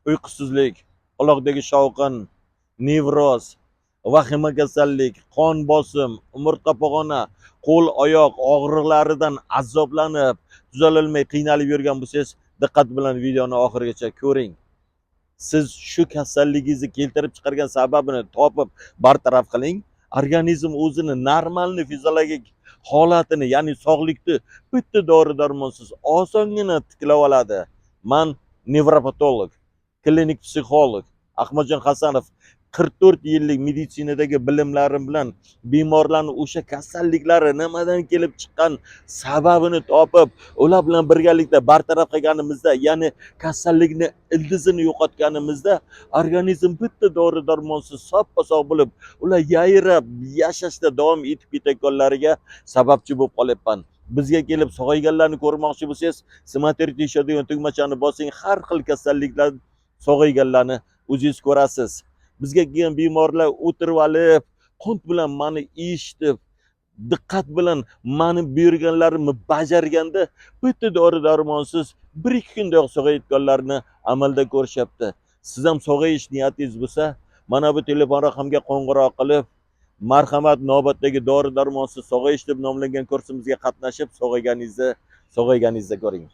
uyqusizlik, quloqdagi shovqin, nevroz, vahima kasallik, qon bosim, umurtqa pog'ona, qo'l oyoq og'riqlaridan azoblanib, tuzalolmay qiynalib yurgan bo'lsangiz, diqqat bilan videoni oxirigacha ko'ring. Siz shu kasalligingizni keltirib chiqargan sababini topib bartaraf qiling. Organizm o'zini normalni fiziologik holatini, ya'ni sog'likni bitta dori darmonsiz osongina tiklab oladi. Men nevropatolog, klinik psixolog Ahmadjon Hasanov 44 yillik meditsinadagi bilimlarim bilan bemorlarning o'sha kasalliklari nimadan kelib chiqqan sababini topib, ular bilan birgalikda bartaraf qilganimizda, ya'ni kasallikni ildizini yo'qotganimizda organizm bitta dori darmonsiz soppa-sog' bo'lib, ular yayrab yashashda davom etib ketayotganlariga sababchi bo'lib qolyapman. Bizga kelib sog'ayganlarni ko'rmoqchi bo'lsangiz, semater deyishadigan tugmachani bosing, har xil kasalliklar sog'ayganlarni o'zingiz ko'rasiz. Bizga kelgan bemorlar o'tirib olib, qunt bilan meni eshitib, diqqat bilan meni buyurganlarimni bajarganda bitta dori darmonsiz 1-2 kundayoq sog'ayotganlarni amalda ko'rishyapti. Siz ham sog'ayish niyatingiz bo'lsa, mana bu telefon raqamga qo'ng'iroq qilib, marhamat, navbatdagi dori darmonsiz sog'ayish deb nomlangan kursimizga qatnashib, sog'ayganingizda ko'ring.